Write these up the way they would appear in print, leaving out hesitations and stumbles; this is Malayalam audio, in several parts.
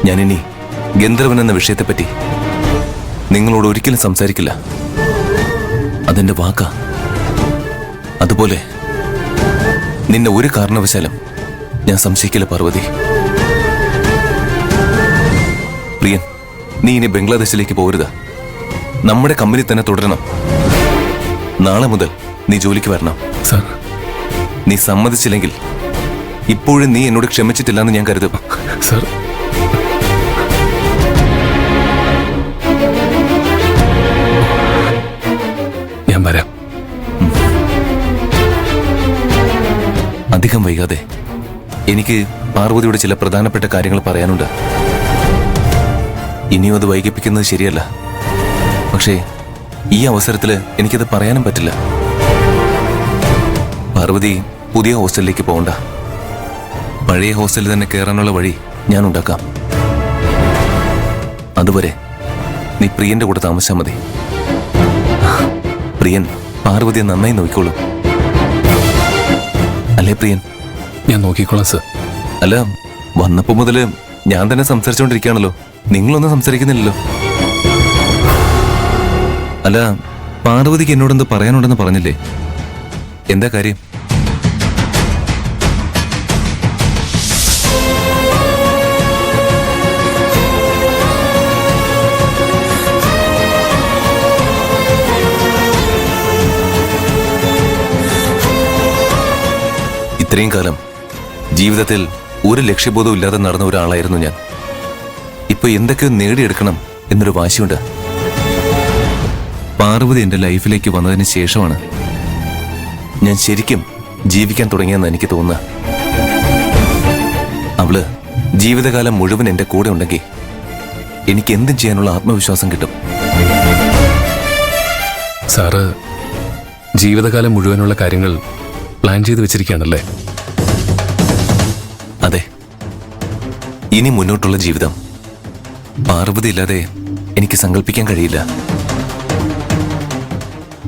ഞാനിനി ഗന്ധർവൻ എന്ന വിഷയത്തെപ്പറ്റി നിങ്ങളോട് ഒരിക്കലും സംസാരിക്കില്ല. അതെന്റെ വാക്കാ. അതുപോലെ നിന്നെ ഒരു കാരണവശാലും ഞാൻ സംശയിക്കില്ല പാർവതി. പ്രിയൻ, നീ ഇനി ബംഗ്ലാദേശിലേക്ക് പോരുത്. നമ്മുടെ കമ്പനി തന്നെ തുടരണം. നാളെ മുതൽ നീ ജോലിക്ക് വരണം. സാർ, നീ സമ്മതിച്ചില്ലെങ്കിൽ ഇപ്പോഴും നീ എന്നോട് ക്ഷമിച്ചിട്ടില്ലെന്ന് ഞാൻ കരുതും. സാർ, ഞാൻ വരാം. അധികം വൈകാതെ എനിക്ക് പാർവതിയുടെ ചില പ്രധാനപ്പെട്ട കാര്യങ്ങൾ പറയാനുണ്ട്. ഇനിയും അത് വൈകിപ്പിക്കുന്നത് ശരിയല്ല. പക്ഷേ ഈ അവസരത്തിൽ എനിക്കത് പറയാനും പറ്റില്ല. പാർവതി പുതിയ ഹോസ്റ്റലിലേക്ക് പോകണ്ട. പഴയ ഹോസ്റ്റലിൽ തന്നെ കയറാനുള്ള വഴി ഞാൻ ഉണ്ടാക്കാം. അതുവരെ നീ പ്രിയന്റെ കൂടെ താമസിച്ചാൽ മതി. പ്രിയൻ പാർവതിയെ നന്നായി നോക്കിക്കോളൂ. അല്ലേ പ്രിയൻ? ഞാൻ നോക്കിക്കോളാം സർ. അല്ല, വന്നപ്പോ മുതല് ഞാൻ തന്നെ സംസാരിച്ചുകൊണ്ടിരിക്കുകയാണല്ലോ. നിങ്ങളൊന്നും സംസാരിക്കുന്നില്ലല്ലോ. അല്ല, പാർവതിക്ക് എന്നോടെന്ത് പറയാനുണ്ടെന്ന് പറഞ്ഞില്ലേ? എന്താ കാര്യം? ഇത്രയും കാലം ജീവിതത്തിൽ ഒരു ലക്ഷ്യബോധവും ഇല്ലാതെ നടന്ന ഒരാളായിരുന്നു ഞാൻ. ഇപ്പൊ എന്തൊക്കെയോ നേടിയെടുക്കണം എന്നൊരു വാശിയുണ്ട്. പാർവതി എന്റെ ലൈഫിലേക്ക് വന്നതിന് ശേഷമാണ് ഞാൻ ശരിക്കും ജീവിക്കാൻ തുടങ്ങിയെന്ന് എനിക്ക് തോന്നുക. അവള് ജീവിതകാലം മുഴുവൻ എന്റെ കൂടെ ഉണ്ടെങ്കിൽ എനിക്ക് എന്തും ചെയ്യാനുള്ള ആത്മവിശ്വാസം കിട്ടും. സാറ് ജീവിതകാലം മുഴുവനുള്ള കാര്യങ്ങൾ പ്ലാൻ ചെയ്ത് വെച്ചിരിക്കുകയാണല്ലേ? അതെ. ഇനി മുന്നോട്ടുള്ള ജീവിതം പാർവതി ഇല്ലാതെ എനിക്ക് സങ്കല്പിക്കാൻ കഴിയില്ല.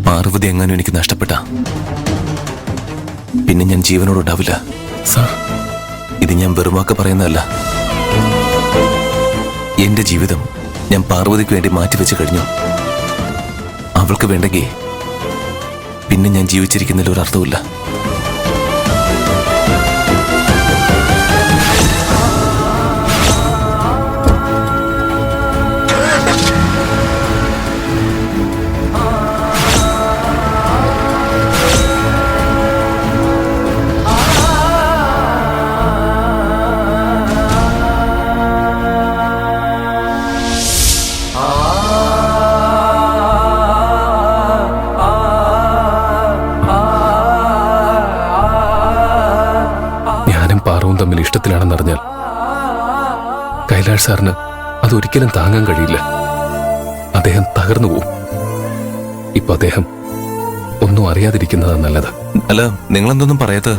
പാർവതി എങ്ങാനും എനിക്ക് നഷ്ടപ്പെട്ട പിന്നെ ഞാൻ ജീവനോടുണ്ടാവില്ല. സാർ, ഇത് ഞാൻ വെറുവാക്ക് പറയുന്നതല്ല. എന്റെ ജീവിതം ഞാൻ പാർവതിക്ക് വേണ്ടി മാറ്റിവെച്ച് കഴിഞ്ഞു. അവൾക്ക് വേണ്ടെങ്കിൽ പിന്നെ ഞാൻ ജീവിച്ചിരിക്കുന്നതിൽ ഒരർത്ഥമില്ല. തമ്മിൽ ഇഷ്ടത്തിലാണെന്നറിഞ്ഞാൽ കൈലാഷ് സാറിന് അതൊരിക്കലും താങ്ങാൻ കഴിയില്ല. അദ്ദേഹം തകർന്നു പോവും. ഇപ്പൊ അദ്ദേഹം ഒന്നും അറിയാതിരിക്കുന്നതാണ് നല്ലത്. അല്ല, നിങ്ങളെന്തൊന്നും പറയാത്തത്?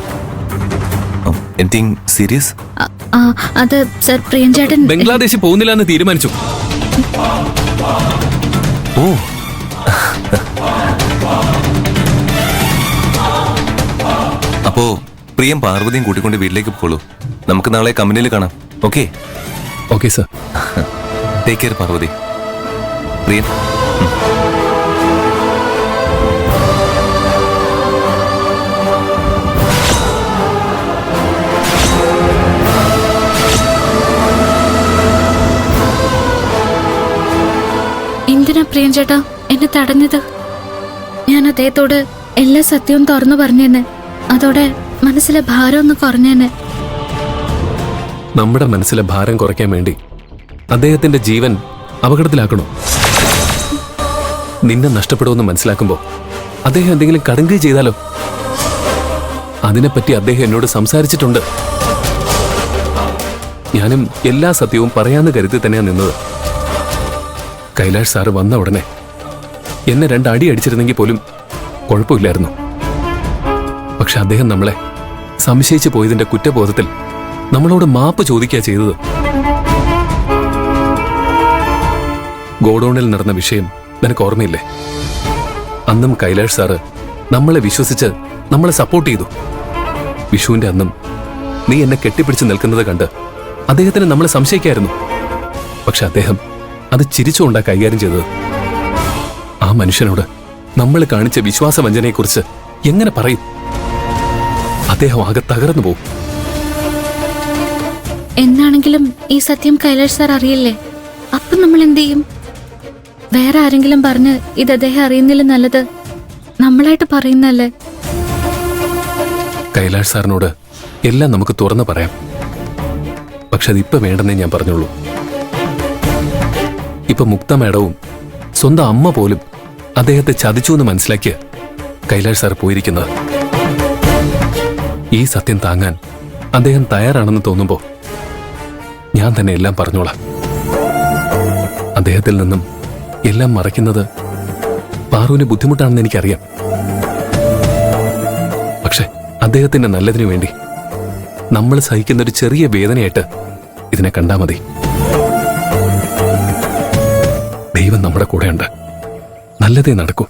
Anything serious? അത് സർ, പ്രിയൻ ചേട്ടൻ ബംഗ്ലാദേശിൽ പോകുന്നില്ല എന്ന് തീരുമാനിച്ചു. ഓ, അപ്പോ പ്രിയം പാർവതിയും കൂട്ടിക്കൊണ്ട് വീട്ടിലേക്ക് പോളൂ. നമുക്ക് നാളെ കമ്പനിയിൽ കാണാം. Okay? Okay sir. Take care Parvathi. Priyan, എന്തിനാ പ്രിയൻ ചേട്ടാ എന്നെ തടഞ്ഞത്? ഞാൻ അദ്ദേഹത്തോട് എല്ലാ സത്യവും തുറന്നു പറഞ്ഞെന്ന്. അതോടെ മനസ്സിലെ ഭാരം ഒന്ന് കുറഞ്ഞെന്ന്. നമ്മുടെ മനസ്സിലെ ഭാരം കുറയ്ക്കാൻ വേണ്ടി അദ്ദേഹത്തിന്റെ ജീവൻ അപകടത്തിലാക്കണോ? നിന്നെ നഷ്ടപ്പെടുമെന്ന് മനസ്സിലാക്കുമ്പോ അദ്ദേഹം എന്തെങ്കിലും കടുങ്കൈ ചെയ്താലോ? അതിനെപ്പറ്റി അദ്ദേഹം എന്നോട് സംസാരിച്ചിട്ടുണ്ട്. ഞാനും എല്ലാ സത്യവും പറയാന്ന് കരുതി തന്നെയാണ് നിന്നത്. കൈലാഷ് സാറ് വന്ന ഉടനെ എന്നെ 2 അടി അടിച്ചിരുന്നെങ്കിൽ പോലും കുഴപ്പമില്ലായിരുന്നു. പക്ഷെ അദ്ദേഹം നമ്മളെ സംശയിച്ചു പോയതിന്റെ കുറ്റബോധത്തിൽ നമ്മളോട് മാപ്പ് ചോദിക്കുക ചെയ്തത്. ഗോഡൌണിൽ നടന്ന വിഷയം നിനക്ക് ഓർമ്മയില്ലേ? അന്നും കൈലാഷ് സാറ് നമ്മളെ വിശ്വസിച്ച് നമ്മളെ സപ്പോർട്ട് ചെയ്തു. വിഷുവിന്റെ അന്നും നീ എന്നെ കെട്ടിപ്പിടിച്ച് നിൽക്കുന്നത് കണ്ട് അദ്ദേഹത്തിന് നമ്മളെ സംശയിക്കായിരുന്നു. പക്ഷെ അദ്ദേഹം അത് ചിരിച്ചുകൊണ്ടാ കൈകാര്യം ചെയ്തത്. ആ മനുഷ്യനോട് നമ്മൾ കാണിച്ച വിശ്വാസവഞ്ചനയെക്കുറിച്ച് എങ്ങനെ പറയും? അദ്ദേഹം ആകെ തകർന്നു പോകും. എന്നാണെങ്കിലും ഈ സത്യം കൈലാഷ് സാർ അറിയില്ലേ? അപ്പം നമ്മൾ എന്ത് ചെയ്യും? വേറെ ആരെങ്കിലും പറഞ്ഞ് ഇത് അദ്ദേഹം അറിയുന്നില്ല നല്ലത് നമ്മളായിട്ട് പറയുന്നല്ലേ? കൈലാഷ് സാറിനോട് എല്ലാം നമുക്ക് തുറന്നു പറയാം. പക്ഷെ അതിപ്പോ വേണ്ടെന്നേ ഞാൻ പറഞ്ഞുള്ളൂ. ഇപ്പൊ മുക്ത മേഡവും സ്വന്തം അമ്മ പോലും അദ്ദേഹത്തെ ചതിച്ചു എന്ന് മനസ്സിലാക്കിയ കൈലാഷ് സാർ പോയിരിക്കുന്നത്. ഈ സത്യം താങ്ങാൻ അദ്ദേഹം തയ്യാറാണെന്ന് തോന്നുമ്പോ ഞാൻ തന്നെ എല്ലാം പറഞ്ഞോളാം. അദ്ദേഹത്തിൽ നിന്നും എല്ലാം മറയ്ക്കുന്നത് പാറുവിന് ബുദ്ധിമുട്ടാണെന്ന് എനിക്കറിയാം. പക്ഷെ അദ്ദേഹത്തിന്റെ നല്ലതിനു വേണ്ടി നമ്മൾ സഹിക്കുന്ന ഒരു ചെറിയ വേദനയായിട്ട് ഇതിനെ കണ്ടാ മതി. ദൈവം നമ്മുടെ കൂടെയുണ്ട്. നല്ലതേ നടക്കൂ.